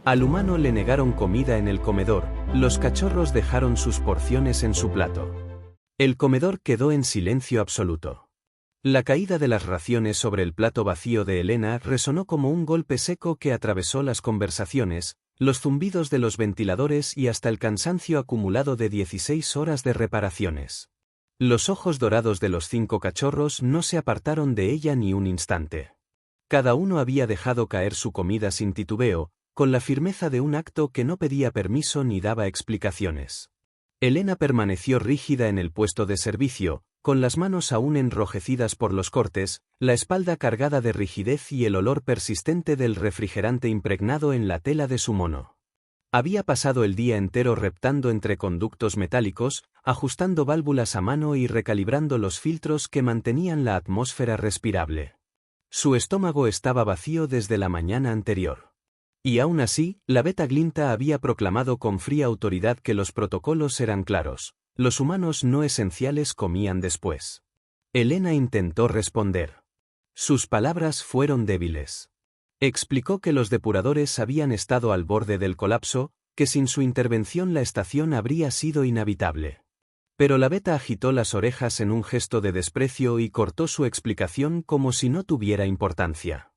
Al humano le negaron comida en el comedor, los cachorros dejaron sus porciones en su plato. El comedor quedó en silencio absoluto. La caída de las raciones sobre el plato vacío de Elena resonó como un golpe seco que atravesó las conversaciones, los zumbidos de los ventiladores y hasta el cansancio acumulado de 16 horas de reparaciones. Los ojos dorados de los 5 cachorros no se apartaron de ella ni un instante. Cada uno había dejado caer su comida sin titubeo, con la firmeza de un acto que no pedía permiso ni daba explicaciones. Elena permaneció rígida en el puesto de servicio, con las manos aún enrojecidas por los cortes, la espalda cargada de rigidez y el olor persistente del refrigerante impregnado en la tela de su mono. Había pasado el día entero reptando entre conductos metálicos, ajustando válvulas a mano y recalibrando los filtros que mantenían la atmósfera respirable. Su estómago estaba vacío desde la mañana anterior. Y aún así, la Beta Glinta había proclamado con fría autoridad que los protocolos eran claros. Los humanos no esenciales comían después. Elena intentó responder. Sus palabras fueron débiles. Explicó que los depuradores habían estado al borde del colapso, que sin su intervención la estación habría sido inhabitable. Pero la Beta agitó las orejas en un gesto de desprecio y cortó su explicación como si no tuviera importancia.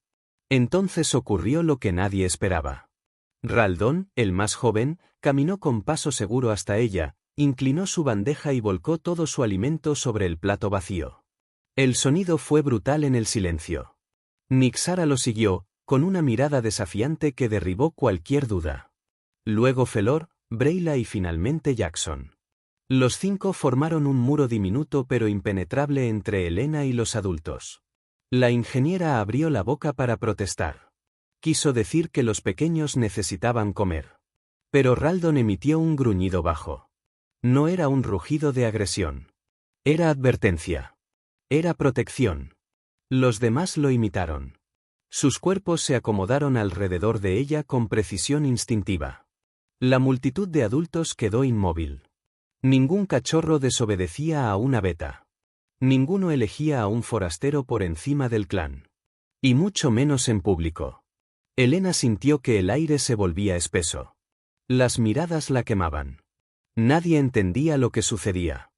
Entonces ocurrió lo que nadie esperaba. Raldón, el más joven, caminó con paso seguro hasta ella, inclinó su bandeja y volcó todo su alimento sobre el plato vacío. El sonido fue brutal en el silencio. Nixara lo siguió, con una mirada desafiante que derribó cualquier duda. Luego Felor, Breyla y finalmente Jackson. Los 5 formaron un muro diminuto pero impenetrable entre Elena y los adultos. La ingeniera abrió la boca para protestar. Quiso decir que los pequeños necesitaban comer. Pero Raldón emitió un gruñido bajo. No era un rugido de agresión. Era advertencia. Era protección. Los demás lo imitaron. Sus cuerpos se acomodaron alrededor de ella con precisión instintiva. La multitud de adultos quedó inmóvil. Ningún cachorro desobedecía a una Beta. Ninguno elegía a un forastero por encima del clan. Y mucho menos en público. Elena sintió que el aire se volvía espeso. Las miradas la quemaban. Nadie entendía lo que sucedía.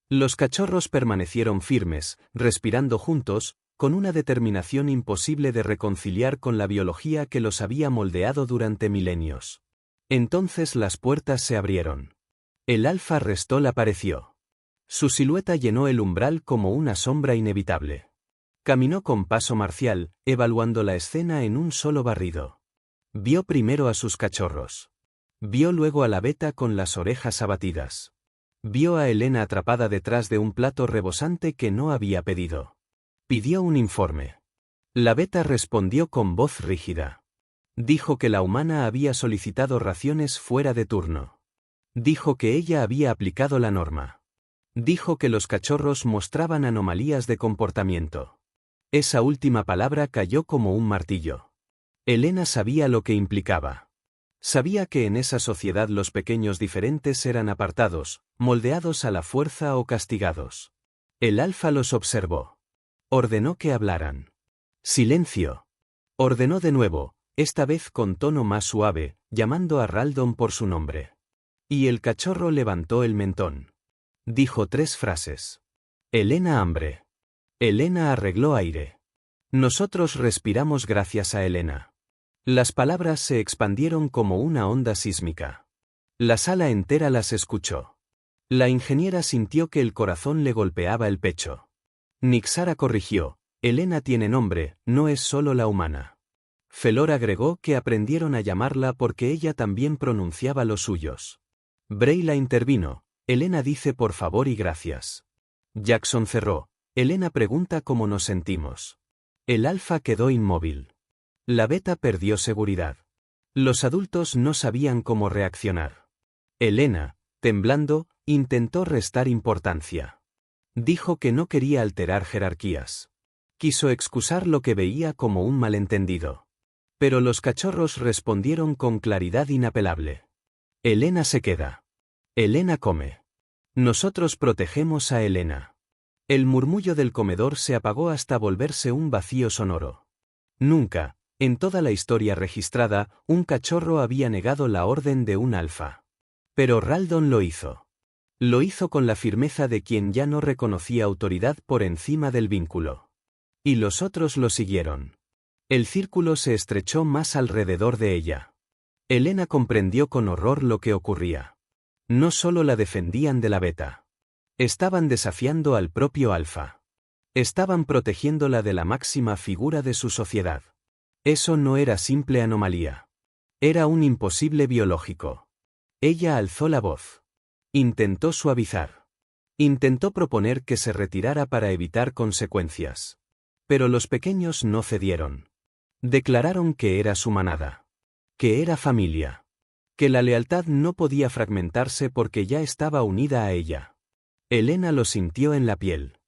Los cachorros permanecieron firmes, respirando juntos, con una determinación imposible de reconciliar con la biología que los había moldeado durante milenios. Entonces las puertas se abrieron. El Alfa Restol apareció. Su silueta llenó el umbral como una sombra inevitable. Caminó con paso marcial, evaluando la escena en un solo barrido. Vio primero a sus cachorros. Vio luego a la Beta con las orejas abatidas. Vio a Elena atrapada detrás de un plato rebosante que no había pedido. Pidió un informe. La Beta respondió con voz rígida. Dijo que la humana había solicitado raciones fuera de turno. Dijo que ella había aplicado la norma. Dijo que los cachorros mostraban anomalías de comportamiento. Esa última palabra cayó como un martillo. Elena sabía lo que implicaba. Sabía que en esa sociedad los pequeños diferentes eran apartados, moldeados a la fuerza o castigados. El Alfa los observó. Ordenó que hablaran. Silencio. Ordenó de nuevo, esta vez con tono más suave, llamando a Raldón por su nombre. Y el cachorro levantó el mentón. Dijo 3 frases. Elena hambre. Elena arregló aire. Nosotros respiramos gracias a Elena. Las palabras se expandieron como una onda sísmica. La sala entera las escuchó. La ingeniera sintió que el corazón le golpeaba el pecho. Nixara corrigió, Elena tiene nombre, no es solo la humana. Felor agregó que aprendieron a llamarla porque ella también pronunciaba los suyos. Breyla intervino. Elena dice por favor y gracias. Jackson cerró. Elena pregunta cómo nos sentimos. El Alfa quedó inmóvil. La Beta perdió seguridad. Los adultos no sabían cómo reaccionar. Elena, temblando, intentó restar importancia. Dijo que no quería alterar jerarquías. Quiso excusar lo que veía como un malentendido. Pero los cachorros respondieron con claridad inapelable. Elena se queda. Elena come. Nosotros protegemos a Elena. El murmullo del comedor se apagó hasta volverse un vacío sonoro. Nunca, En toda la historia registrada, un cachorro había negado la orden de un alfa. Pero Raldon lo hizo. Lo hizo con la firmeza de quien ya no reconocía autoridad por encima del vínculo. Y los otros lo siguieron. El círculo se estrechó más alrededor de ella. Elena comprendió con horror lo que ocurría. No solo la defendían de la beta. Estaban desafiando al propio alfa. Estaban protegiéndola de la máxima figura de su sociedad. Eso no era simple anomalía. Era un imposible biológico. Ella alzó la voz. Intentó suavizar. Intentó proponer que se retirara para evitar consecuencias. Pero los pequeños no cedieron. Declararon que era su manada. Que era familia. Que la lealtad no podía fragmentarse porque ya estaba unida a ella. Elena lo sintió en la piel.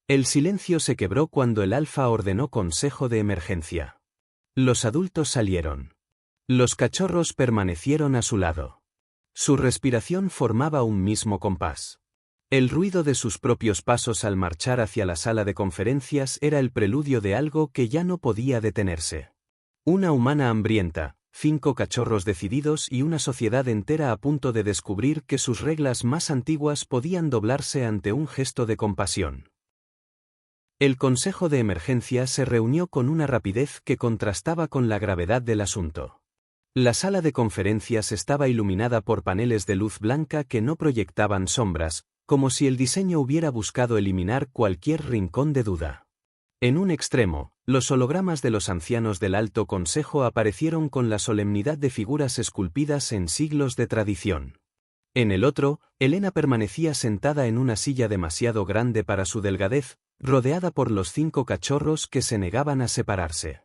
El silencio se quebró cuando el alfa ordenó consejo de emergencia. Los adultos salieron. Los cachorros permanecieron a su lado. Su respiración formaba un mismo compás. El ruido de sus propios pasos al marchar hacia la sala de conferencias era el preludio de algo que ya no podía detenerse. Una humana hambrienta, 5 cachorros decididos y una sociedad entera a punto de descubrir que sus reglas más antiguas podían doblarse ante un gesto de compasión. El Consejo de Emergencia se reunió con una rapidez que contrastaba con la gravedad del asunto. La sala de conferencias estaba iluminada por paneles de luz blanca que no proyectaban sombras, como si el diseño hubiera buscado eliminar cualquier rincón de duda. En un extremo, los hologramas de los ancianos del Alto Consejo aparecieron con la solemnidad de figuras esculpidas en siglos de tradición. En el otro, Elena permanecía sentada en una silla demasiado grande para su delgadez, rodeada por los 5 cachorros que se negaban a separarse.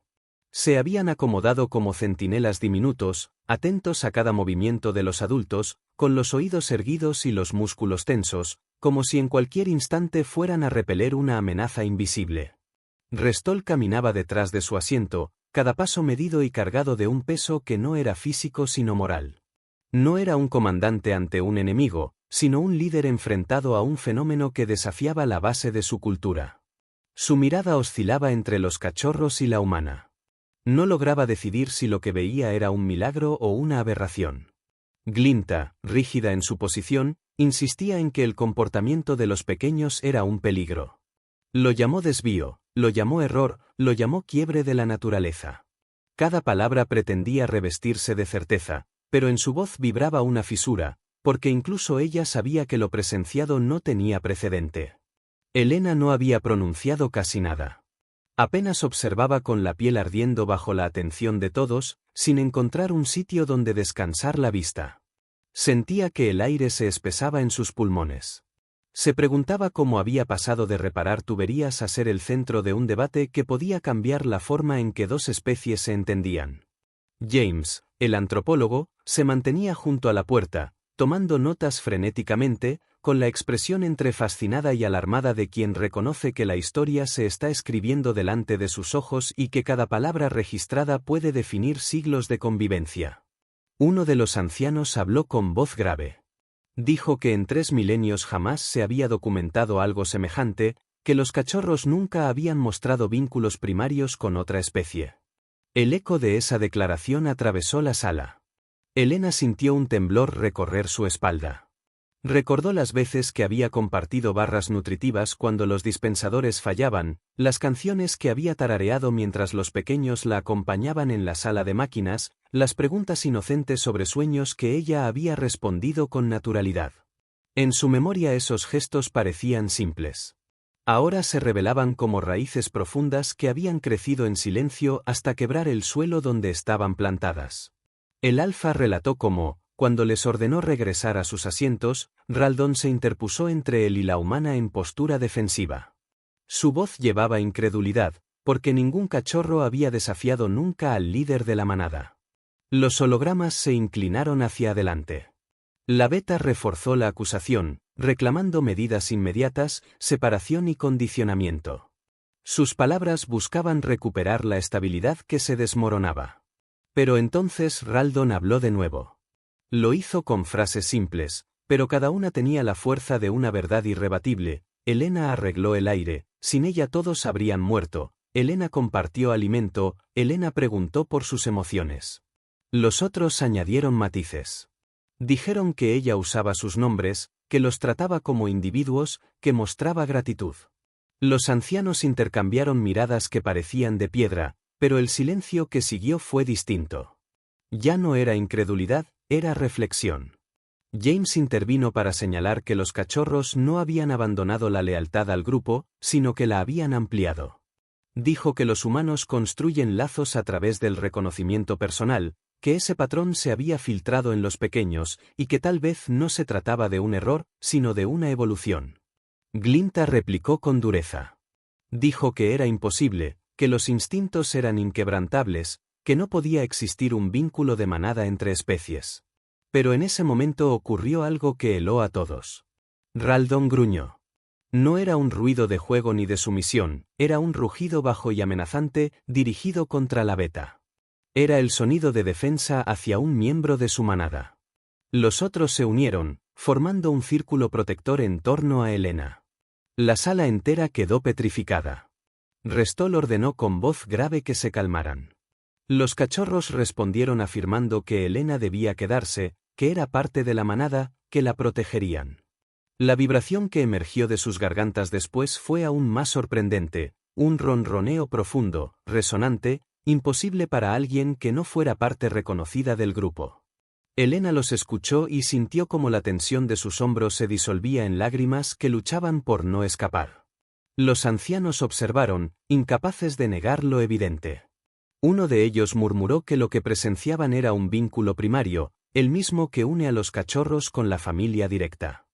Se habían acomodado como centinelas diminutos, atentos a cada movimiento de los adultos, con los oídos erguidos y los músculos tensos, como si en cualquier instante fueran a repeler una amenaza invisible. Restol caminaba detrás de su asiento, cada paso medido y cargado de un peso que no era físico sino moral. No era un comandante ante un enemigo, sino un líder enfrentado a un fenómeno que desafiaba la base de su cultura. Su mirada oscilaba entre los cachorros y la humana. No lograba decidir si lo que veía era un milagro o una aberración. Glinta, rígida en su posición, insistía en que el comportamiento de los pequeños era un peligro. Lo llamó desvío, lo llamó error, lo llamó quiebre de la naturaleza. Cada palabra pretendía revestirse de certeza, pero en su voz vibraba una fisura, porque incluso ella sabía que lo presenciado no tenía precedente. Elena no había pronunciado casi nada. Apenas observaba con la piel ardiendo bajo la atención de todos, sin encontrar un sitio donde descansar la vista. Sentía que el aire se espesaba en sus pulmones. Se preguntaba cómo había pasado de reparar tuberías a ser el centro de un debate que podía cambiar la forma en que 2 especies se entendían. James, el antropólogo, se mantenía junto a la puerta, tomando notas frenéticamente, con la expresión entre fascinada y alarmada de quien reconoce que la historia se está escribiendo delante de sus ojos y que cada palabra registrada puede definir siglos de convivencia. Uno de los ancianos habló con voz grave. Dijo que en 3 milenios jamás se había documentado algo semejante, que los cachorros nunca habían mostrado vínculos primarios con otra especie. El eco de esa declaración atravesó la sala. Elena sintió un temblor recorrer su espalda. Recordó las veces que había compartido barras nutritivas cuando los dispensadores fallaban, las canciones que había tarareado mientras los pequeños la acompañaban en la sala de máquinas, las preguntas inocentes sobre sueños que ella había respondido con naturalidad. En su memoria esos gestos parecían simples. Ahora se revelaban como raíces profundas que habían crecido en silencio hasta quebrar el suelo donde estaban plantadas. El alfa relató cómo, cuando les ordenó regresar a sus asientos, Raldon se interpuso entre él y la humana en postura defensiva. Su voz llevaba incredulidad, porque ningún cachorro había desafiado nunca al líder de la manada. Los hologramas se inclinaron hacia adelante. La beta reforzó la acusación, reclamando medidas inmediatas, separación y condicionamiento. Sus palabras buscaban recuperar la estabilidad que se desmoronaba. Pero entonces Raldon habló de nuevo. Lo hizo con frases simples, pero cada una tenía la fuerza de una verdad irrebatible. Elena arregló el aire, sin ella todos habrían muerto, Elena compartió alimento, Elena preguntó por sus emociones. Los otros añadieron matices. Dijeron que ella usaba sus nombres, que los trataba como individuos, que mostraba gratitud. Los ancianos intercambiaron miradas que parecían de piedra, pero el silencio que siguió fue distinto. Ya no era incredulidad, era reflexión. James intervino para señalar que los cachorros no habían abandonado la lealtad al grupo, sino que la habían ampliado. Dijo que los humanos construyen lazos a través del reconocimiento personal, que ese patrón se había filtrado en los pequeños y que tal vez no se trataba de un error, sino de una evolución. Glinta replicó con dureza. Dijo que era imposible, que los instintos eran inquebrantables, que no podía existir un vínculo de manada entre especies. Pero en ese momento ocurrió algo que heló a todos. Raldón gruñó. No era un ruido de juego ni de sumisión, era un rugido bajo y amenazante, dirigido contra la beta. Era el sonido de defensa hacia un miembro de su manada. Los otros se unieron, formando un círculo protector en torno a Elena. La sala entera quedó petrificada. Restol ordenó con voz grave que se calmaran. Los cachorros respondieron afirmando que Elena debía quedarse, que era parte de la manada, que la protegerían. La vibración que emergió de sus gargantas después fue aún más sorprendente, un ronroneo profundo, resonante, imposible para alguien que no fuera parte reconocida del grupo. Elena los escuchó y sintió como la tensión de sus hombros se disolvía en lágrimas que luchaban por no escapar. Los ancianos observaron, incapaces de negar lo evidente. Uno de ellos murmuró que lo que presenciaban era un vínculo primario, el mismo que une a los cachorros con la familia directa.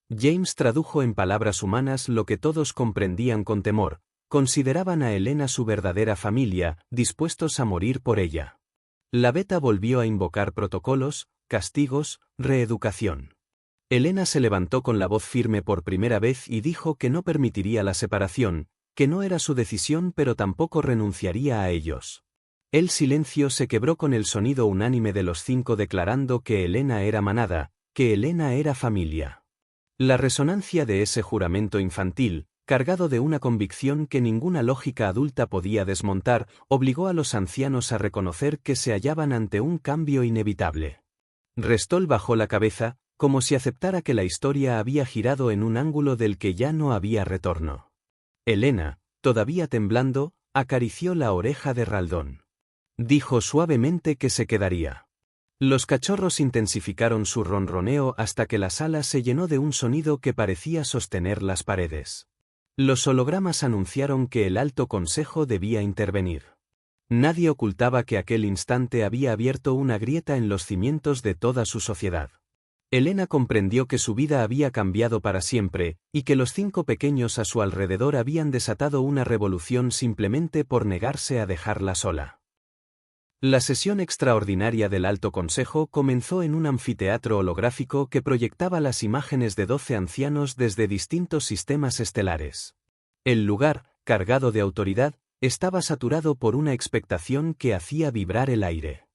James tradujo en palabras humanas lo que todos comprendían con temor. Consideraban a Elena su verdadera familia, dispuestos a morir por ella. La beta volvió a invocar protocolos, castigos, reeducación. Elena se levantó con la voz firme por primera vez y dijo que no permitiría la separación, que no era su decisión pero tampoco renunciaría a ellos. El silencio se quebró con el sonido unánime de los 5 declarando que Elena era manada, que Elena era familia. La resonancia de ese juramento infantil, cargado de una convicción que ninguna lógica adulta podía desmontar, obligó a los ancianos a reconocer que se hallaban ante un cambio inevitable. Restol bajó la cabeza, como si aceptara que la historia había girado en un ángulo del que ya no había retorno. Elena, todavía temblando, acarició la oreja de Raldón. Dijo suavemente que se quedaría. Los cachorros intensificaron su ronroneo hasta que la sala se llenó de un sonido que parecía sostener las paredes. Los hologramas anunciaron que el Alto Consejo debía intervenir. Nadie ocultaba que aquel instante había abierto una grieta en los cimientos de toda su sociedad. Elena comprendió que su vida había cambiado para siempre, y que los 5 pequeños a su alrededor habían desatado una revolución simplemente por negarse a dejarla sola. La sesión extraordinaria del Alto Consejo comenzó en un anfiteatro holográfico que proyectaba las imágenes de 12 ancianos desde distintos sistemas estelares. El lugar, cargado de autoridad, estaba saturado por una expectación que hacía vibrar el aire.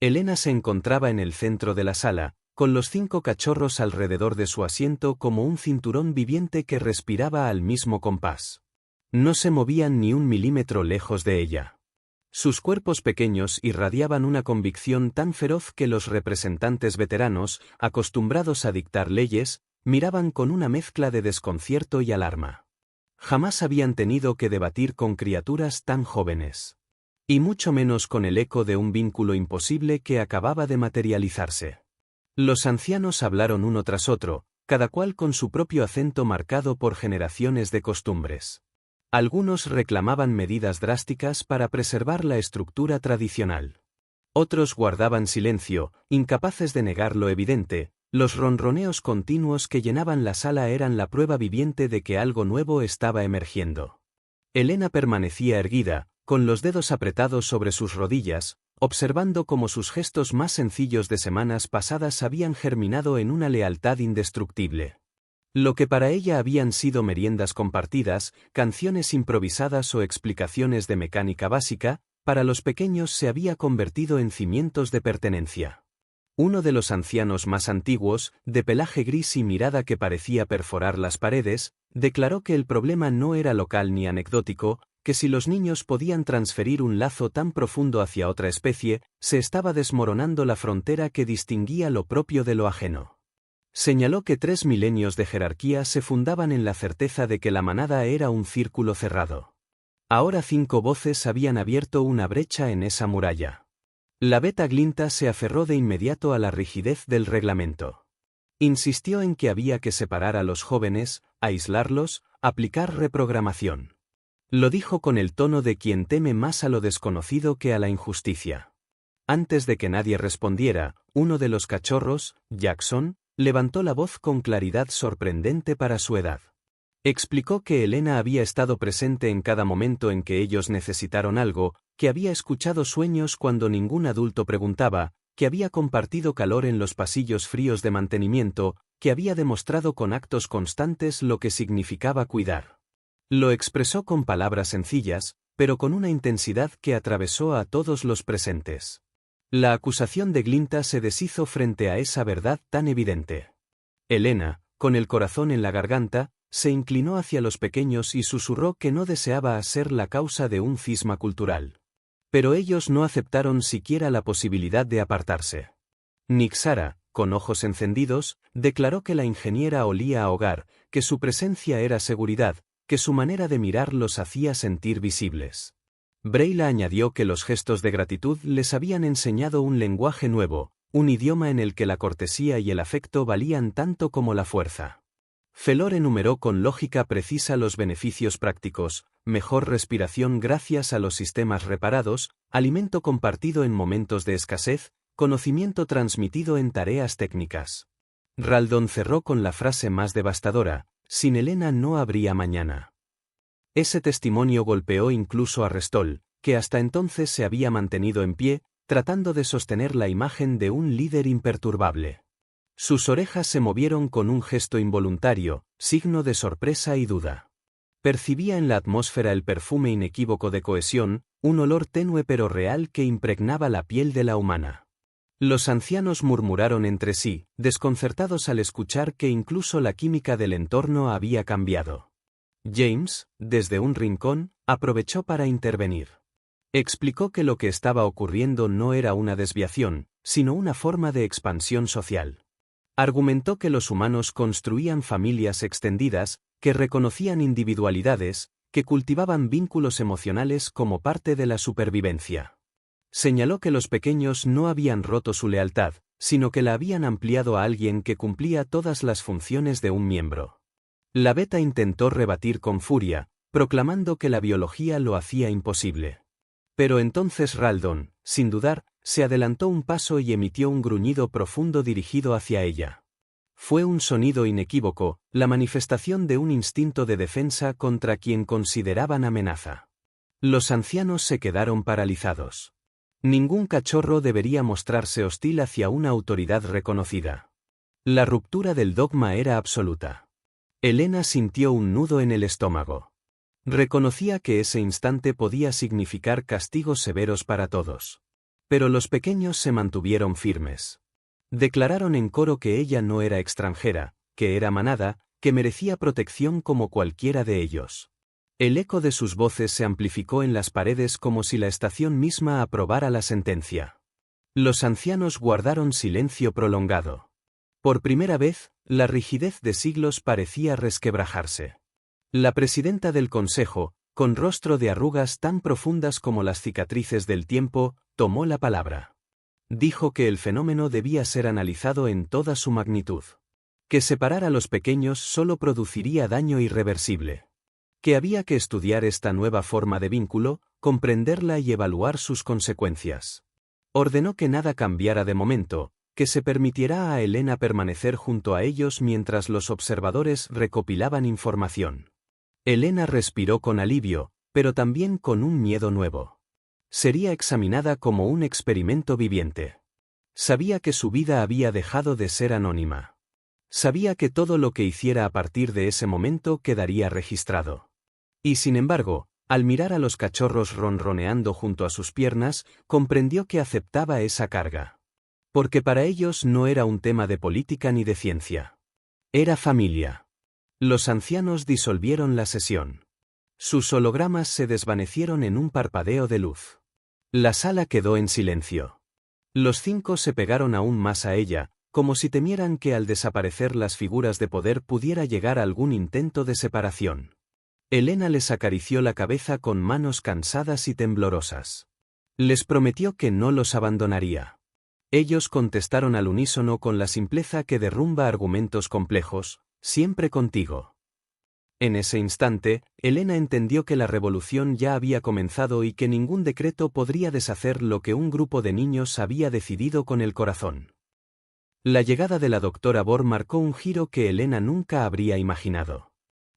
Elena se encontraba en el centro de la sala, con los 5 cachorros alrededor de su asiento como un cinturón viviente que respiraba al mismo compás. No se movían ni un milímetro lejos de ella. Sus cuerpos pequeños irradiaban una convicción tan feroz que los representantes veteranos, acostumbrados a dictar leyes, miraban con una mezcla de desconcierto y alarma. Jamás habían tenido que debatir con criaturas tan jóvenes. Y mucho menos con el eco de un vínculo imposible que acababa de materializarse. Los ancianos hablaron uno tras otro, cada cual con su propio acento marcado por generaciones de costumbres. Algunos reclamaban medidas drásticas para preservar la estructura tradicional. Otros guardaban silencio, incapaces de negar lo evidente. Los ronroneos continuos que llenaban la sala eran la prueba viviente de que algo nuevo estaba emergiendo. Elena permanecía erguida, con los dedos apretados sobre sus rodillas, observando cómo sus gestos más sencillos de semanas pasadas habían germinado en una lealtad indestructible. Lo que para ella habían sido meriendas compartidas, canciones improvisadas o explicaciones de mecánica básica, para los pequeños se había convertido en cimientos de pertenencia. Uno de los ancianos más antiguos, de pelaje gris y mirada que parecía perforar las paredes, declaró que el problema no era local ni anecdótico, que si los niños podían transferir un lazo tan profundo hacia otra especie, se estaba desmoronando la frontera que distinguía lo propio de lo ajeno. Señaló que 3 milenios de jerarquía se fundaban en la certeza de que la manada era un círculo cerrado. Ahora 5 voces habían abierto una brecha en esa muralla. La Beta Glinta se aferró de inmediato a la rigidez del reglamento. Insistió en que había que separar a los jóvenes, aislarlos, aplicar reprogramación. Lo dijo con el tono de quien teme más a lo desconocido que a la injusticia. Antes de que nadie respondiera, uno de los cachorros, Jackson, levantó la voz con claridad sorprendente para su edad. Explicó que Elena había estado presente en cada momento en que ellos necesitaron algo, que había escuchado sueños cuando ningún adulto preguntaba, que había compartido calor en los pasillos fríos de mantenimiento, que había demostrado con actos constantes lo que significaba cuidar. Lo expresó con palabras sencillas, pero con una intensidad que atravesó a todos los presentes. La acusación de Glinta se deshizo frente a esa verdad tan evidente. Elena, con el corazón en la garganta, se inclinó hacia los pequeños y susurró que no deseaba ser la causa de un cisma cultural. Pero ellos no aceptaron siquiera la posibilidad de apartarse. Nixara, con ojos encendidos, declaró que la ingeniera olía a hogar, que su presencia era seguridad, que su manera de mirar los hacía sentir visibles. Breyla añadió que los gestos de gratitud les habían enseñado un lenguaje nuevo, un idioma en el que la cortesía y el afecto valían tanto como la fuerza. Felor enumeró con lógica precisa los beneficios prácticos: mejor respiración gracias a los sistemas reparados, alimento compartido en momentos de escasez, conocimiento transmitido en tareas técnicas. Raldon cerró con la frase más devastadora: sin Elena no habría mañana. Ese testimonio golpeó incluso a Restol, que hasta entonces se había mantenido en pie, tratando de sostener la imagen de un líder imperturbable. Sus orejas se movieron con un gesto involuntario, signo de sorpresa y duda. Percibía en la atmósfera el perfume inequívoco de cohesión, un olor tenue pero real que impregnaba la piel de la humana. Los ancianos murmuraron entre sí, desconcertados al escuchar que incluso la química del entorno había cambiado. James, desde un rincón, aprovechó para intervenir. Explicó que lo que estaba ocurriendo no era una desviación, sino una forma de expansión social. Argumentó que los humanos construían familias extendidas, que reconocían individualidades, que cultivaban vínculos emocionales como parte de la supervivencia. Señaló que los pequeños no habían roto su lealtad, sino que la habían ampliado a alguien que cumplía todas las funciones de un miembro. La Beta intentó rebatir con furia, proclamando que la biología lo hacía imposible. Pero entonces Raldon, sin dudar, se adelantó un paso y emitió un gruñido profundo dirigido hacia ella. Fue un sonido inequívoco, la manifestación de un instinto de defensa contra quien consideraban amenaza. Los ancianos se quedaron paralizados. Ningún cachorro debería mostrarse hostil hacia una autoridad reconocida. La ruptura del dogma era absoluta. Elena sintió un nudo en el estómago. Reconocía que ese instante podía significar castigos severos para todos. Pero los pequeños se mantuvieron firmes. Declararon en coro que ella no era extranjera, que era manada, que merecía protección como cualquiera de ellos. El eco de sus voces se amplificó en las paredes como si la estación misma aprobara la sentencia. Los ancianos guardaron silencio prolongado. Por primera vez, la rigidez de siglos parecía resquebrajarse. La presidenta del consejo, con rostro de arrugas tan profundas como las cicatrices del tiempo, tomó la palabra. Dijo que el fenómeno debía ser analizado en toda su magnitud. Que separar a los pequeños solo produciría daño irreversible. Que había que estudiar esta nueva forma de vínculo, comprenderla y evaluar sus consecuencias. Ordenó que nada cambiara de momento, que se permitiera a Elena permanecer junto a ellos mientras los observadores recopilaban información. Elena respiró con alivio, pero también con un miedo nuevo. Sería examinada como un experimento viviente. Sabía que su vida había dejado de ser anónima. Sabía que todo lo que hiciera a partir de ese momento quedaría registrado. Y sin embargo, al mirar a los cachorros ronroneando junto a sus piernas, comprendió que aceptaba esa carga. Porque para ellos no era un tema de política ni de ciencia. Era familia. Los ancianos disolvieron la sesión. Sus hologramas se desvanecieron en un parpadeo de luz. La sala quedó en silencio. Los 5 se pegaron aún más a ella, como si temieran que al desaparecer las figuras de poder pudiera llegar algún intento de separación. Elena les acarició la cabeza con manos cansadas y temblorosas. Les prometió que no los abandonaría. Ellos contestaron al unísono con la simpleza que derrumba argumentos complejos: siempre contigo. En ese instante, Elena entendió que la revolución ya había comenzado y que ningún decreto podría deshacer lo que un grupo de niños había decidido con el corazón. La llegada de la doctora Bohr marcó un giro que Elena nunca habría imaginado.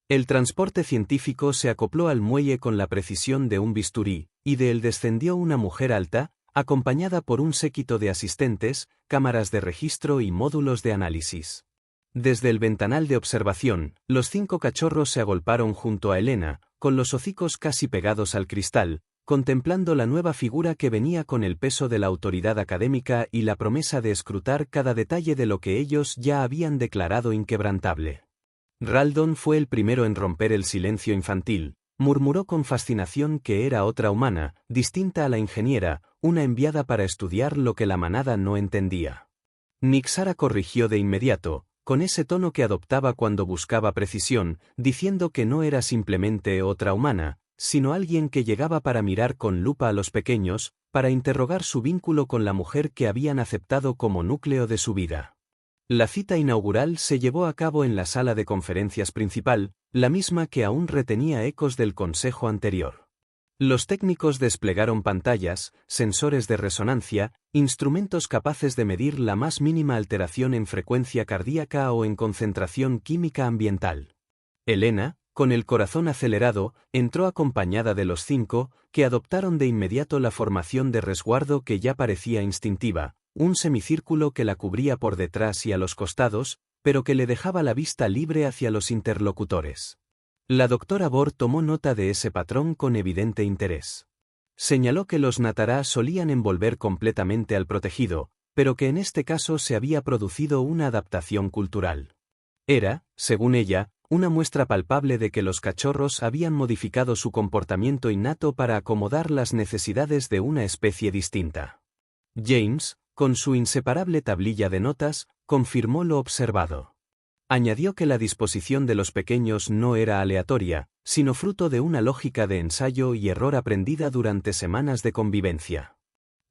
El transporte científico se acopló al muelle con la precisión de un bisturí, y de él descendió una mujer alta, acompañada por un séquito de asistentes, cámaras de registro y módulos de análisis. Desde el ventanal de observación, los 5 cachorros se agolparon junto a Elena, con los hocicos casi pegados al cristal, contemplando la nueva figura que venía con el peso de la autoridad académica y la promesa de escrutar cada detalle de lo que ellos ya habían declarado inquebrantable. Raldon fue el primero en romper el silencio infantil. Murmuró con fascinación que era otra humana, distinta a la ingeniera, una enviada para estudiar lo que la manada no entendía. Nixara corrigió de inmediato, con ese tono que adoptaba cuando buscaba precisión, diciendo que no era simplemente otra humana, sino alguien que llegaba para mirar con lupa a los pequeños, para interrogar su vínculo con la mujer que habían aceptado como núcleo de su vida. La cita inaugural se llevó a cabo en la sala de conferencias principal, la misma que aún retenía ecos del consejo anterior. Los técnicos desplegaron pantallas, sensores de resonancia, instrumentos capaces de medir la más mínima alteración en frecuencia cardíaca o en concentración química ambiental. Elena, con el corazón acelerado, entró acompañada de los 5, que adoptaron de inmediato la formación de resguardo que ya parecía instintiva, un semicírculo que la cubría por detrás y a los costados, pero que le dejaba la vista libre hacia los interlocutores. La doctora Bohr tomó nota de ese patrón con evidente interés. Señaló que los Natará solían envolver completamente al protegido, pero que en este caso se había producido una adaptación cultural. Era, según ella, una muestra palpable de que los cachorros habían modificado su comportamiento innato para acomodar las necesidades de una especie distinta. James, con su inseparable tablilla de notas, confirmó lo observado. Añadió que la disposición de los pequeños no era aleatoria, sino fruto de una lógica de ensayo y error aprendida durante semanas de convivencia.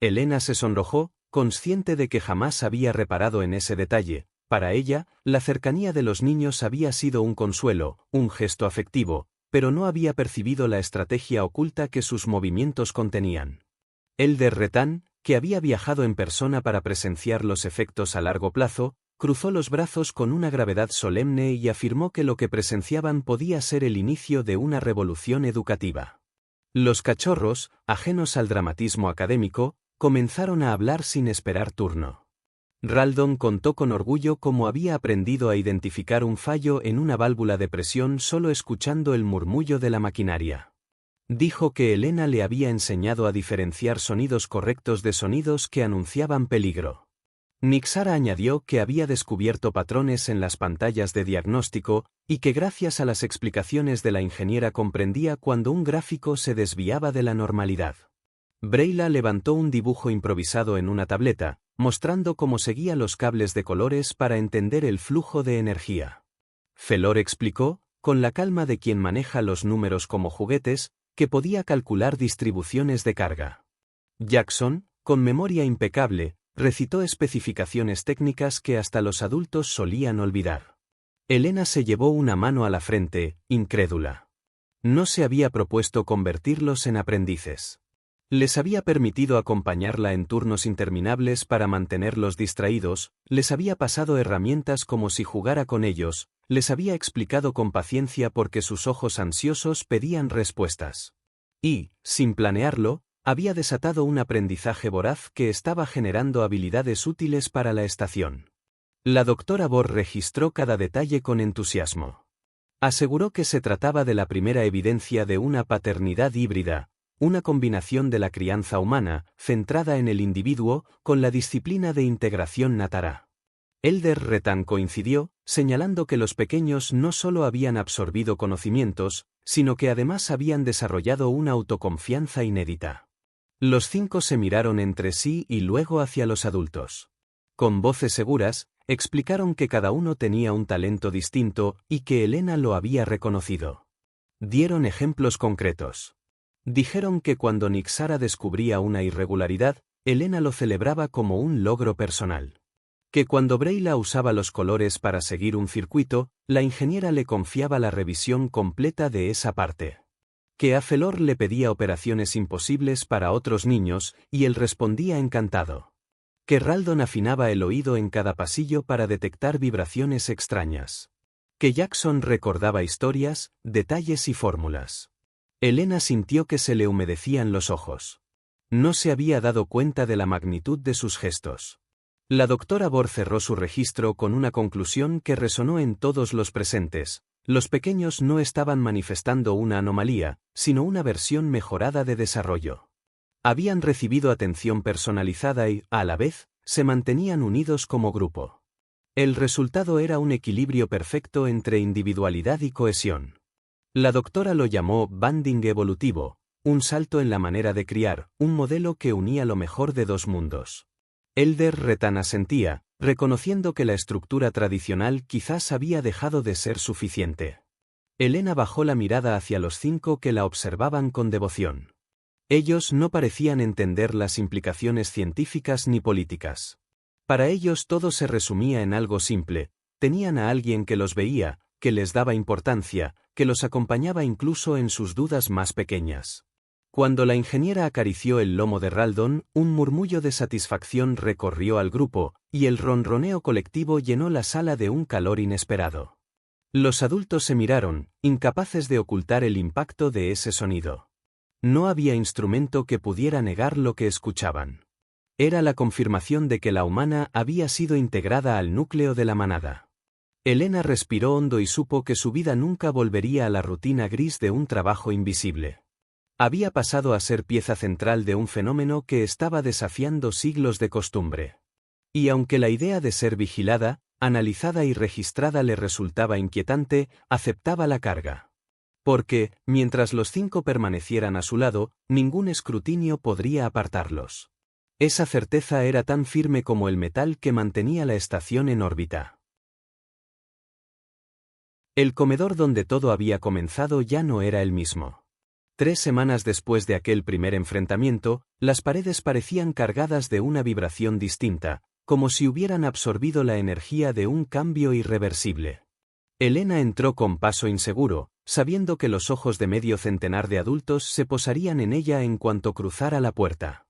Elena se sonrojó, consciente de que jamás había reparado en ese detalle. Para ella, la cercanía de los niños había sido un consuelo, un gesto afectivo, pero no había percibido la estrategia oculta que sus movimientos contenían. Elder Retán, que había viajado en persona para presenciar los efectos a largo plazo, cruzó los brazos con una gravedad solemne y afirmó que lo que presenciaban podía ser el inicio de una revolución educativa. Los cachorros, ajenos al dramatismo académico, comenzaron a hablar sin esperar turno. Raldon contó con orgullo cómo había aprendido a identificar un fallo en una válvula de presión solo escuchando el murmullo de la maquinaria. Dijo que Elena le había enseñado a diferenciar sonidos correctos de sonidos que anunciaban peligro. Nixara añadió que había descubierto patrones en las pantallas de diagnóstico y que gracias a las explicaciones de la ingeniera comprendía cuando un gráfico se desviaba de la normalidad. Breyla levantó un dibujo improvisado en una tableta, mostrando cómo seguía los cables de colores para entender el flujo de energía. Felor explicó, con la calma de quien maneja los números como juguetes, que podía calcular distribuciones de carga. Jackson, con memoria impecable, recitó especificaciones técnicas que hasta los adultos solían olvidar. Elena se llevó una mano a la frente, incrédula. No se había propuesto convertirlos en aprendices. Les había permitido acompañarla en turnos interminables para mantenerlos distraídos, les había pasado herramientas como si jugara con ellos, les había explicado con paciencia porque sus ojos ansiosos pedían respuestas. Y, sin planearlo, había desatado un aprendizaje voraz que estaba generando habilidades útiles para la estación. La doctora Bohr registró cada detalle con entusiasmo. Aseguró que se trataba de la primera evidencia de una paternidad híbrida, una combinación de la crianza humana, centrada en el individuo, con la disciplina de integración Natará. Elder Retan coincidió, señalando que los pequeños no solo habían absorbido conocimientos, sino que además habían desarrollado una autoconfianza inédita. Los 5 se miraron entre sí y luego hacia los adultos. Con voces seguras, explicaron que cada uno tenía un talento distinto y que Elena lo había reconocido. Dieron ejemplos concretos. Dijeron que cuando Nixara descubría una irregularidad, Elena lo celebraba como un logro personal. Que cuando Breyla usaba los colores para seguir un circuito, la ingeniera le confiaba la revisión completa de esa parte. Que a Felor le pedía operaciones imposibles para otros niños, y él respondía encantado. Que Raldon afinaba el oído en cada pasillo para detectar vibraciones extrañas. Que Jackson recordaba historias, detalles y fórmulas. Elena sintió que se le humedecían los ojos. No se había dado cuenta de la magnitud de sus gestos. La doctora Bor cerró su registro con una conclusión que resonó en todos los presentes. Los pequeños no estaban manifestando una anomalía, sino una versión mejorada de desarrollo. Habían recibido atención personalizada y, a la vez, se mantenían unidos como grupo. El resultado era un equilibrio perfecto entre individualidad y cohesión. La doctora lo llamó banding evolutivo, un salto en la manera de criar, un modelo que unía lo mejor de dos mundos. Elder Retan asentía, reconociendo que la estructura tradicional quizás había dejado de ser suficiente. Elena bajó la mirada hacia los 5 que la observaban con devoción. Ellos no parecían entender las implicaciones científicas ni políticas. Para ellos todo se resumía en algo simple: tenían a alguien que los veía, que les daba importancia, que los acompañaba incluso en sus dudas más pequeñas. Cuando la ingeniera acarició el lomo de Raldon, un murmullo de satisfacción recorrió al grupo, y el ronroneo colectivo llenó la sala de un calor inesperado. Los adultos se miraron, incapaces de ocultar el impacto de ese sonido. No había instrumento que pudiera negar lo que escuchaban. Era la confirmación de que la humana había sido integrada al núcleo de la manada. Elena respiró hondo y supo que su vida nunca volvería a la rutina gris de un trabajo invisible. Había pasado a ser pieza central de un fenómeno que estaba desafiando siglos de costumbre. Y aunque la idea de ser vigilada, analizada y registrada le resultaba inquietante, aceptaba la carga. Porque, mientras los 5 permanecieran a su lado, ningún escrutinio podría apartarlos. Esa certeza era tan firme como el metal que mantenía la estación en órbita. El comedor donde todo había comenzado ya no era el mismo. 3 semanas después de aquel primer enfrentamiento, las paredes parecían cargadas de una vibración distinta, como si hubieran absorbido la energía de un cambio irreversible. Elena entró con paso inseguro, sabiendo que los ojos de medio centenar de adultos se posarían en ella en cuanto cruzara la puerta.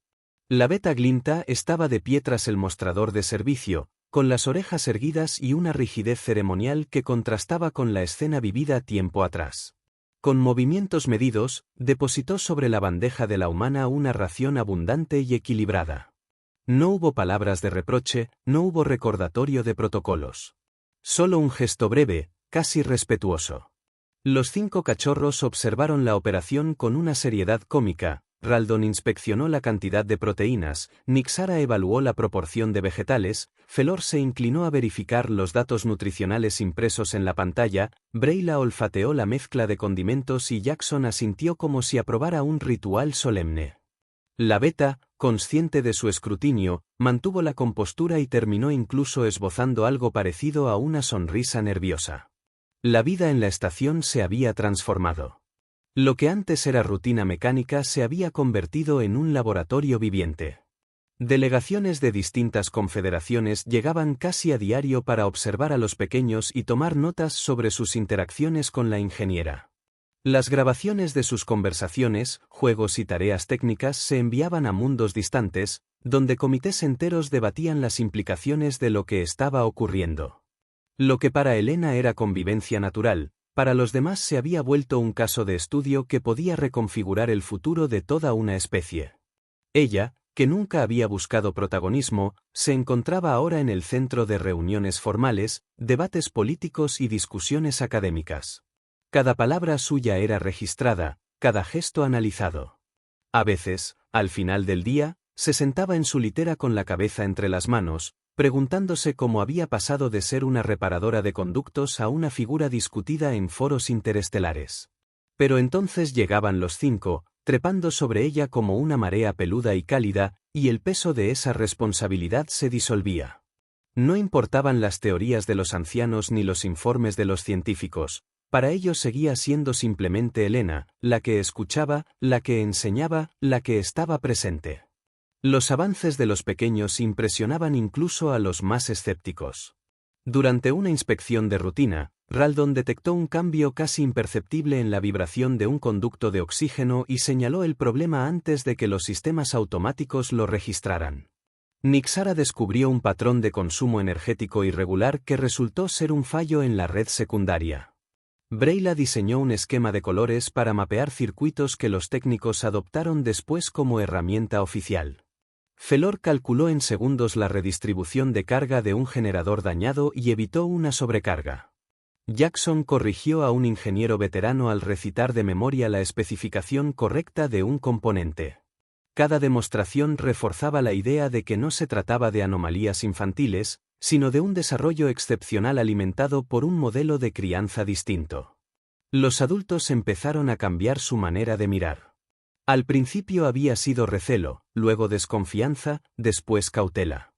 La Beta Glinta estaba de pie tras el mostrador de servicio, con las orejas erguidas y una rigidez ceremonial que contrastaba con la escena vivida tiempo atrás. Con movimientos medidos, depositó sobre la bandeja de la humana una ración abundante y equilibrada. No hubo palabras de reproche, no hubo recordatorio de protocolos. Solo un gesto breve, casi respetuoso. Los 5 cachorros observaron la operación con una seriedad cómica. Raldon inspeccionó la cantidad de proteínas, Nixara evaluó la proporción de vegetales, Felor se inclinó a verificar los datos nutricionales impresos en la pantalla, Breyla olfateó la mezcla de condimentos y Jackson asintió como si aprobara un ritual solemne. La Beta, consciente de su escrutinio, mantuvo la compostura y terminó incluso esbozando algo parecido a una sonrisa nerviosa. La vida en la estación se había transformado. Lo que antes era rutina mecánica se había convertido en un laboratorio viviente. Delegaciones de distintas confederaciones llegaban casi a diario para observar a los pequeños y tomar notas sobre sus interacciones con la ingeniera. Las grabaciones de sus conversaciones, juegos y tareas técnicas se enviaban a mundos distantes, donde comités enteros debatían las implicaciones de lo que estaba ocurriendo. Lo que para Elena era convivencia natural, para los demás se había vuelto un caso de estudio que podía reconfigurar el futuro de toda una especie. Ella, que nunca había buscado protagonismo, se encontraba ahora en el centro de reuniones formales, debates políticos y discusiones académicas. Cada palabra suya era registrada, cada gesto analizado. A veces, al final del día, se sentaba en su litera con la cabeza entre las manos, preguntándose cómo había pasado de ser una reparadora de conductos a una figura discutida en foros interestelares. Pero entonces llegaban los 5, trepando sobre ella como una marea peluda y cálida, y el peso de esa responsabilidad se disolvía. No importaban las teorías de los ancianos ni los informes de los científicos, para ellos seguía siendo simplemente Elena, la que escuchaba, la que enseñaba, la que estaba presente. Los avances de los pequeños impresionaban incluso a los más escépticos. Durante una inspección de rutina, Raldon detectó un cambio casi imperceptible en la vibración de un conducto de oxígeno y señaló el problema antes de que los sistemas automáticos lo registraran. Nixara descubrió un patrón de consumo energético irregular que resultó ser un fallo en la red secundaria. Breyla diseñó un esquema de colores para mapear circuitos que los técnicos adoptaron después como herramienta oficial. Felor calculó en segundos la redistribución de carga de un generador dañado y evitó una sobrecarga. Jackson corrigió a un ingeniero veterano al recitar de memoria la especificación correcta de un componente. Cada demostración reforzaba la idea de que no se trataba de anomalías infantiles, sino de un desarrollo excepcional alimentado por un modelo de crianza distinto. Los adultos empezaron a cambiar su manera de mirar. Al principio había sido recelo, luego desconfianza, después cautela.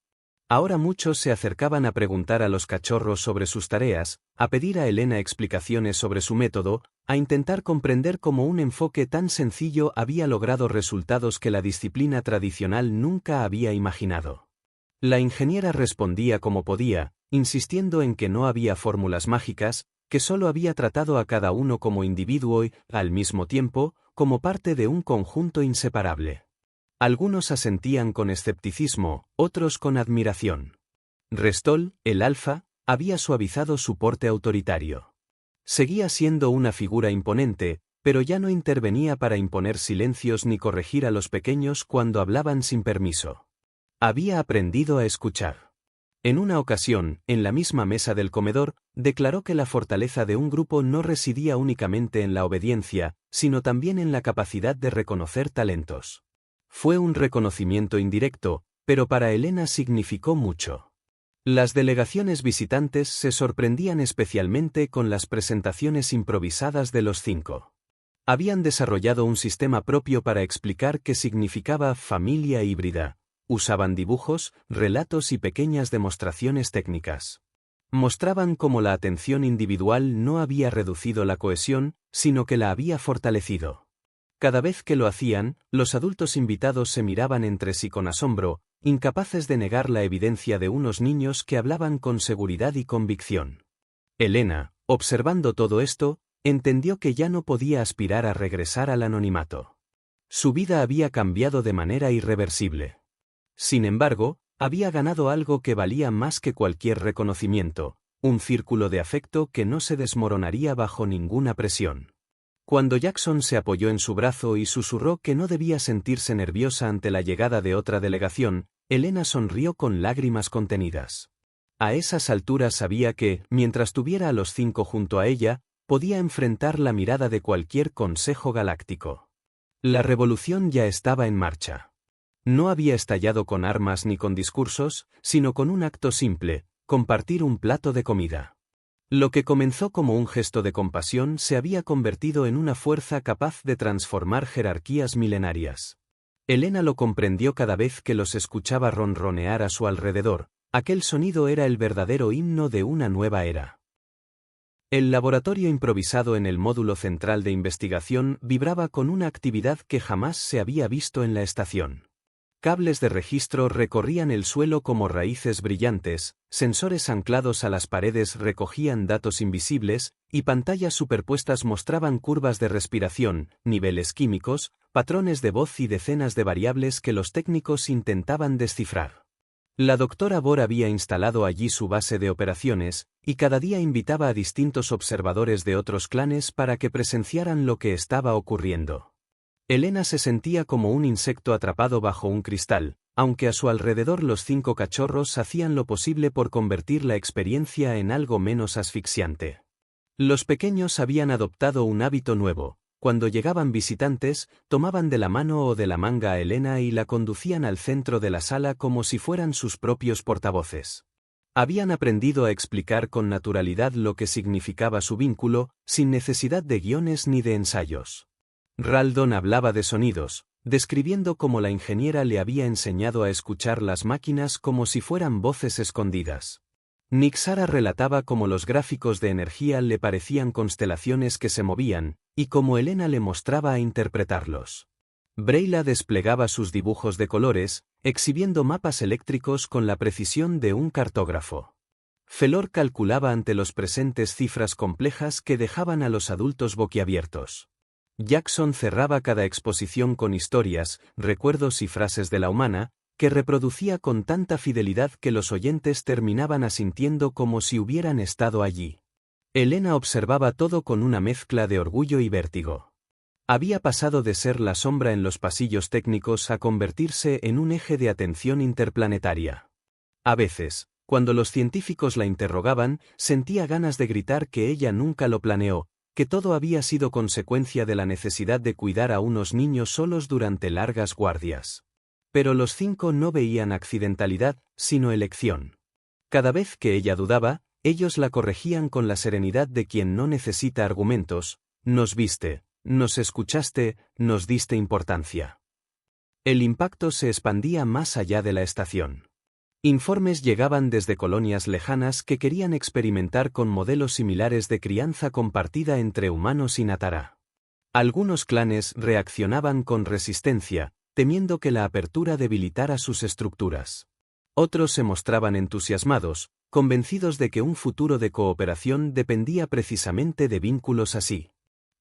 Ahora muchos se acercaban a preguntar a los cachorros sobre sus tareas, a pedir a Elena explicaciones sobre su método, a intentar comprender cómo un enfoque tan sencillo había logrado resultados que la disciplina tradicional nunca había imaginado. La ingeniera respondía como podía, insistiendo en que no había fórmulas mágicas, que solo había tratado a cada uno como individuo y, al mismo tiempo, como parte de un conjunto inseparable. Algunos asentían con escepticismo, otros con admiración. Restol, el alfa, había suavizado su porte autoritario. Seguía siendo una figura imponente, pero ya no intervenía para imponer silencios ni corregir a los pequeños cuando hablaban sin permiso. Había aprendido a escuchar. En una ocasión, en la misma mesa del comedor, declaró que la fortaleza de un grupo no residía únicamente en la obediencia, sino también en la capacidad de reconocer talentos. Fue un reconocimiento indirecto, pero para Elena significó mucho. Las delegaciones visitantes se sorprendían especialmente con las presentaciones improvisadas de los 5. Habían desarrollado un sistema propio para explicar qué significaba familia híbrida. Usaban dibujos, relatos y pequeñas demostraciones técnicas. Mostraban cómo la atención individual no había reducido la cohesión, sino que la había fortalecido. Cada vez que lo hacían, los adultos invitados se miraban entre sí con asombro, incapaces de negar la evidencia de unos niños que hablaban con seguridad y convicción. Elena, observando todo esto, entendió que ya no podía aspirar a regresar al anonimato. Su vida había cambiado de manera irreversible. Sin embargo, había ganado algo que valía más que cualquier reconocimiento, un círculo de afecto que no se desmoronaría bajo ninguna presión. Cuando Jackson se apoyó en su brazo y susurró que no debía sentirse nerviosa ante la llegada de otra delegación, Elena sonrió con lágrimas contenidas. A esas alturas sabía que, mientras tuviera a los 5 junto a ella, podía enfrentar la mirada de cualquier consejo galáctico. La revolución ya estaba en marcha. No había estallado con armas ni con discursos, sino con un acto simple, compartir un plato de comida. Lo que comenzó como un gesto de compasión se había convertido en una fuerza capaz de transformar jerarquías milenarias. Elena lo comprendió cada vez que los escuchaba ronronear a su alrededor. Aquel sonido era el verdadero himno de una nueva era. El laboratorio improvisado en el módulo central de investigación vibraba con una actividad que jamás se había visto en la estación. Cables de registro recorrían el suelo como raíces brillantes, sensores anclados a las paredes recogían datos invisibles, y pantallas superpuestas mostraban curvas de respiración, niveles químicos, patrones de voz y decenas de variables que los técnicos intentaban descifrar. La doctora Bohr había instalado allí su base de operaciones, y cada día invitaba a distintos observadores de otros clanes para que presenciaran lo que estaba ocurriendo. Elena se sentía como un insecto atrapado bajo un cristal, aunque a su alrededor los 5 cachorros hacían lo posible por convertir la experiencia en algo menos asfixiante. Los pequeños habían adoptado un hábito nuevo: cuando llegaban visitantes, tomaban de la mano o de la manga a Elena y la conducían al centro de la sala como si fueran sus propios portavoces. Habían aprendido a explicar con naturalidad lo que significaba su vínculo, sin necesidad de guiones ni de ensayos. Raldon hablaba de sonidos, describiendo cómo la ingeniera le había enseñado a escuchar las máquinas como si fueran voces escondidas. Nixara relataba cómo los gráficos de energía le parecían constelaciones que se movían, y cómo Elena le mostraba a interpretarlos. Breyla desplegaba sus dibujos de colores, exhibiendo mapas eléctricos con la precisión de un cartógrafo. Felor calculaba ante los presentes cifras complejas que dejaban a los adultos boquiabiertos. Jackson cerraba cada exposición con historias, recuerdos y frases de la humana, que reproducía con tanta fidelidad que los oyentes terminaban asintiendo como si hubieran estado allí. Elena observaba todo con una mezcla de orgullo y vértigo. Había pasado de ser la sombra en los pasillos técnicos a convertirse en un eje de atención interplanetaria. A veces, cuando los científicos la interrogaban, sentía ganas de gritar que ella nunca lo planeó, que todo había sido consecuencia de la necesidad de cuidar a unos niños solos durante largas guardias. Pero los 5 no veían accidentalidad, sino elección. Cada vez que ella dudaba, ellos la corregían con la serenidad de quien no necesita argumentos: nos viste, nos escuchaste, nos diste importancia. El impacto se expandía más allá de la estación. Informes llegaban desde colonias lejanas que querían experimentar con modelos similares de crianza compartida entre humanos y Natara. Algunos clanes reaccionaban con resistencia, temiendo que la apertura debilitara sus estructuras. Otros se mostraban entusiasmados, convencidos de que un futuro de cooperación dependía precisamente de vínculos así.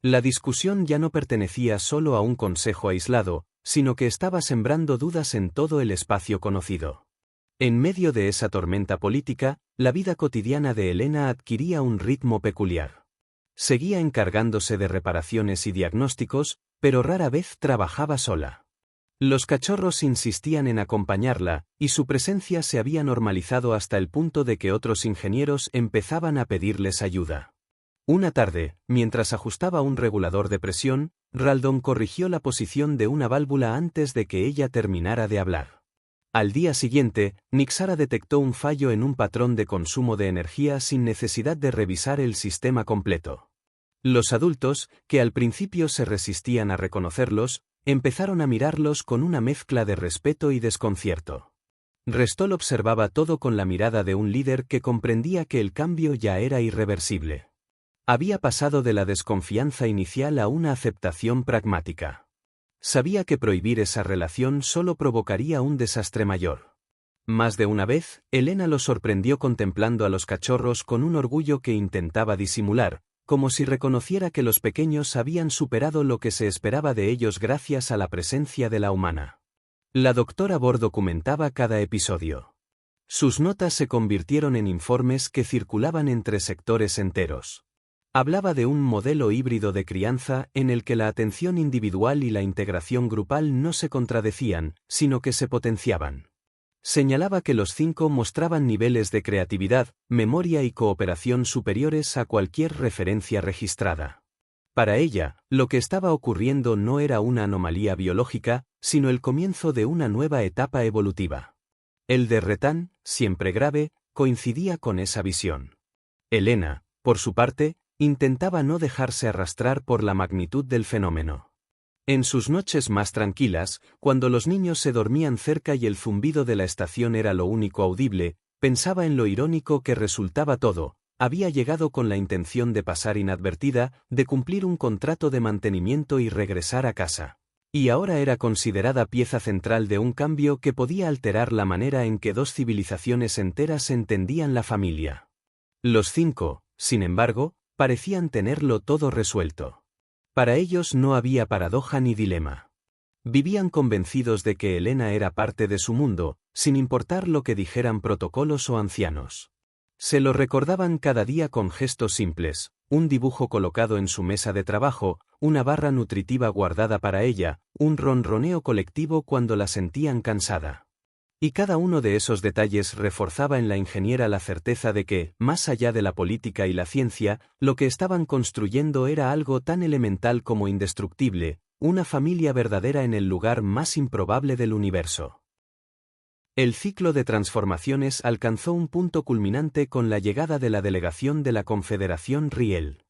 La discusión ya no pertenecía solo a un consejo aislado, sino que estaba sembrando dudas en todo el espacio conocido. En medio de esa tormenta política, la vida cotidiana de Elena adquiría un ritmo peculiar. Seguía encargándose de reparaciones y diagnósticos, pero rara vez trabajaba sola. Los cachorros insistían en acompañarla, y su presencia se había normalizado hasta el punto de que otros ingenieros empezaban a pedirles ayuda. Una tarde, mientras ajustaba un regulador de presión, Raldon corrigió la posición de una válvula antes de que ella terminara de hablar. Al día siguiente, Nixara detectó un fallo en un patrón de consumo de energía sin necesidad de revisar el sistema completo. Los adultos, que al principio se resistían a reconocerlos, empezaron a mirarlos con una mezcla de respeto y desconcierto. Restol observaba todo con la mirada de un líder que comprendía que el cambio ya era irreversible. Había pasado de la desconfianza inicial a una aceptación pragmática. Sabía que prohibir esa relación solo provocaría un desastre mayor. Más de una vez, Elena lo sorprendió contemplando a los cachorros con un orgullo que intentaba disimular, como si reconociera que los pequeños habían superado lo que se esperaba de ellos gracias a la presencia de la humana. La doctora Bor documentaba cada episodio. Sus notas se convirtieron en informes que circulaban entre sectores enteros. Hablaba de un modelo híbrido de crianza en el que la atención individual y la integración grupal no se contradecían, sino que se potenciaban. Señalaba que los 5 mostraban niveles de creatividad, memoria y cooperación superiores a cualquier referencia registrada. Para ella, lo que estaba ocurriendo no era una anomalía biológica, sino el comienzo de una nueva etapa evolutiva. El de Retan, siempre grave, coincidía con esa visión. Elena, por su parte, intentaba no dejarse arrastrar por la magnitud del fenómeno. En sus noches más tranquilas, cuando los niños se dormían cerca y el zumbido de la estación era lo único audible, pensaba en lo irónico que resultaba todo: había llegado con la intención de pasar inadvertida, de cumplir un contrato de mantenimiento y regresar a casa. Y ahora era considerada pieza central de un cambio que podía alterar la manera en que 2 civilizaciones enteras entendían la familia. Los 5, sin embargo, parecían tenerlo todo resuelto. Para ellos no había paradoja ni dilema. Vivían convencidos de que Elena era parte de su mundo, sin importar lo que dijeran protocolos o ancianos. Se lo recordaban cada día con gestos simples: un dibujo colocado en su mesa de trabajo, una barra nutritiva guardada para ella, un ronroneo colectivo cuando la sentían cansada. Y cada uno de esos detalles reforzaba en la ingeniera la certeza de que, más allá de la política y la ciencia, lo que estaban construyendo era algo tan elemental como indestructible, una familia verdadera en el lugar más improbable del universo. El ciclo de transformaciones alcanzó un punto culminante con la llegada de la delegación de la Confederación Riel.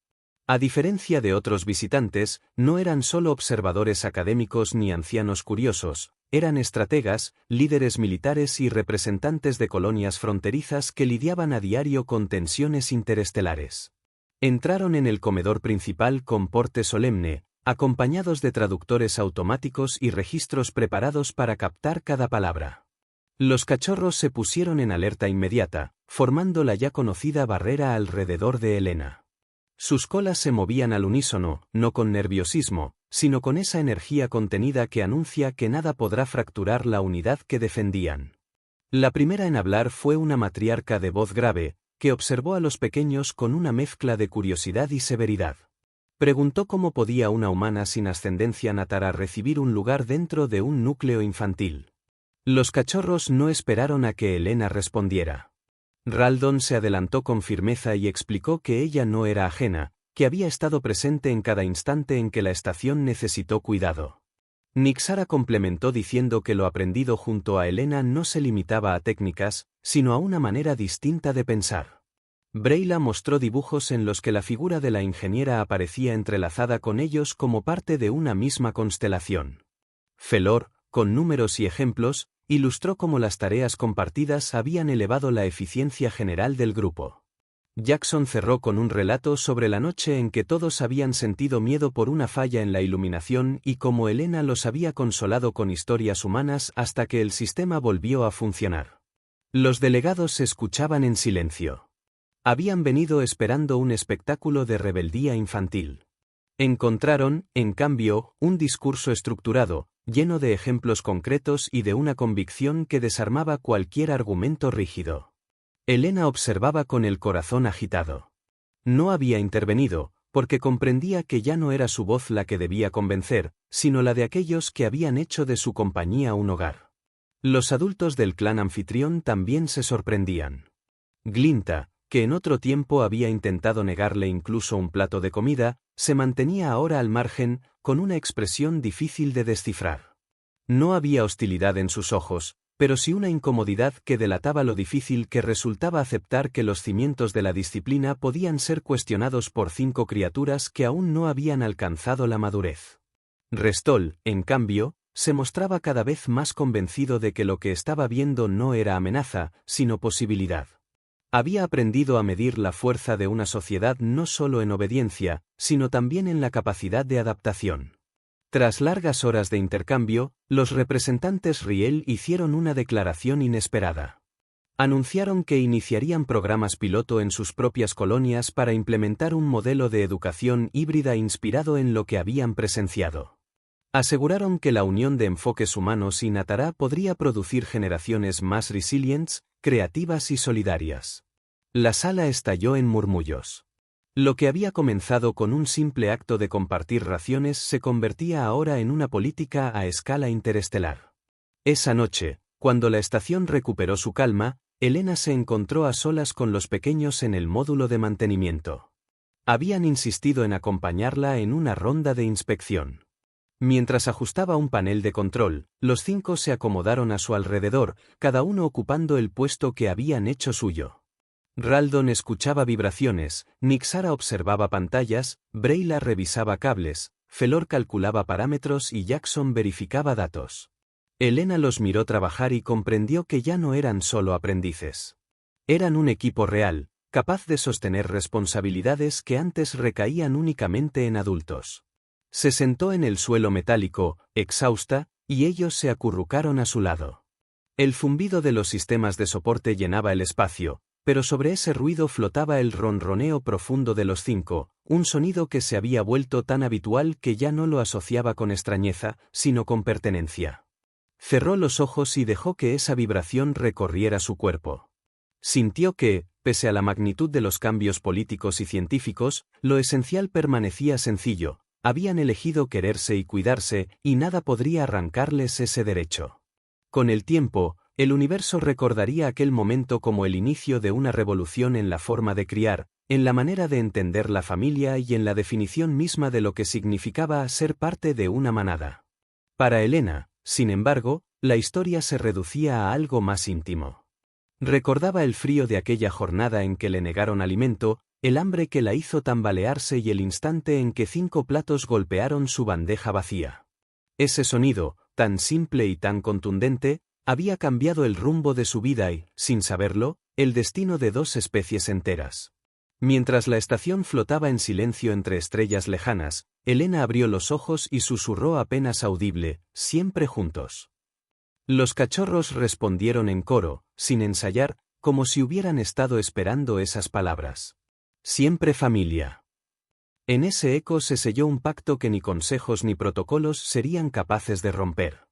A diferencia de otros visitantes, no eran solo observadores académicos ni ancianos curiosos, eran estrategas, líderes militares y representantes de colonias fronterizas que lidiaban a diario con tensiones interestelares. Entraron en el comedor principal con porte solemne, acompañados de traductores automáticos y registros preparados para captar cada palabra. Los cachorros se pusieron en alerta inmediata, formando la ya conocida barrera alrededor de Elena. Sus colas se movían al unísono, no con nerviosismo, sino con esa energía contenida que anuncia que nada podrá fracturar la unidad que defendían. La primera en hablar fue una matriarca de voz grave, que observó a los pequeños con una mezcla de curiosidad y severidad. Preguntó cómo podía una humana sin ascendencia natara recibir un lugar dentro de un núcleo infantil. Los cachorros no esperaron a que Elena respondiera. Raldon se adelantó con firmeza y explicó que ella no era ajena, que había estado presente en cada instante en que la estación necesitó cuidado. Nixara complementó diciendo que lo aprendido junto a Elena no se limitaba a técnicas, sino a una manera distinta de pensar. Breyla mostró dibujos en los que la figura de la ingeniera aparecía entrelazada con ellos como parte de una misma constelación. Felor, con números y ejemplos, ilustró cómo las tareas compartidas habían elevado la eficiencia general del grupo. Jackson cerró con un relato sobre la noche en que todos habían sentido miedo por una falla en la iluminación y cómo Elena los había consolado con historias humanas hasta que el sistema volvió a funcionar. Los delegados escuchaban en silencio. Habían venido esperando un espectáculo de rebeldía infantil. Encontraron, en cambio, un discurso estructurado, lleno de ejemplos concretos y de una convicción que desarmaba cualquier argumento rígido. Elena observaba con el corazón agitado. No había intervenido, porque comprendía que ya no era su voz la que debía convencer, sino la de aquellos que habían hecho de su compañía un hogar. Los adultos del clan anfitrión también se sorprendían. Glinta, que en otro tiempo había intentado negarle incluso un plato de comida, se mantenía ahora al margen, con una expresión difícil de descifrar. No había hostilidad en sus ojos, pero sí una incomodidad que delataba lo difícil que resultaba aceptar que los cimientos de la disciplina podían ser cuestionados por 5 criaturas que aún no habían alcanzado la madurez. Restol, en cambio, se mostraba cada vez más convencido de que lo que estaba viendo no era amenaza, sino posibilidad. Había aprendido a medir la fuerza de una sociedad no solo en obediencia, sino también en la capacidad de adaptación. Tras largas horas de intercambio, los representantes Riel hicieron una declaración inesperada. Anunciaron que iniciarían programas piloto en sus propias colonias para implementar un modelo de educación híbrida inspirado en lo que habían presenciado. Aseguraron que la unión de enfoques humanos y Natara podría producir generaciones más resilientes, creativas y solidarias. La sala estalló en murmullos. Lo que había comenzado con un simple acto de compartir raciones se convertía ahora en una política a escala interestelar. Esa noche, cuando la estación recuperó su calma, Elena se encontró a solas con los pequeños en el módulo de mantenimiento. Habían insistido en acompañarla en una ronda de inspección. Mientras ajustaba un panel de control, los 5 se acomodaron a su alrededor, cada uno ocupando el puesto que habían hecho suyo. Raldon escuchaba vibraciones, Nixara observaba pantallas, Breyla revisaba cables, Felor calculaba parámetros y Jackson verificaba datos. Elena los miró trabajar y comprendió que ya no eran solo aprendices. Eran un equipo real, capaz de sostener responsabilidades que antes recaían únicamente en adultos. Se sentó en el suelo metálico, exhausta, y ellos se acurrucaron a su lado. El zumbido de los sistemas de soporte llenaba el espacio, pero sobre ese ruido flotaba el ronroneo profundo de los 5, un sonido que se había vuelto tan habitual que ya no lo asociaba con extrañeza, sino con pertenencia. Cerró los ojos y dejó que esa vibración recorriera su cuerpo. Sintió que, pese a la magnitud de los cambios políticos y científicos, lo esencial permanecía sencillo. Habían elegido quererse y cuidarse, y nada podría arrancarles ese derecho. Con el tiempo, El universo recordaría aquel momento como el inicio de una revolución en la forma de criar, en la manera de entender la familia y en la definición misma de lo que significaba ser parte de una manada. Para Elena, sin embargo, la historia se reducía a algo más íntimo. Recordaba el frío de aquella jornada en que le negaron alimento, el hambre que la hizo tambalearse y el instante en que 5 platos golpearon su bandeja vacía. Ese sonido, tan simple y tan contundente, había cambiado el rumbo de su vida y, sin saberlo, el destino de 2 especies enteras. Mientras la estación flotaba en silencio entre estrellas lejanas, Elena abrió los ojos y susurró apenas audible, siempre juntos. Los cachorros respondieron en coro, sin ensayar, como si hubieran estado esperando esas palabras. Siempre familia. En ese eco se selló un pacto que ni consejos ni protocolos serían capaces de romper.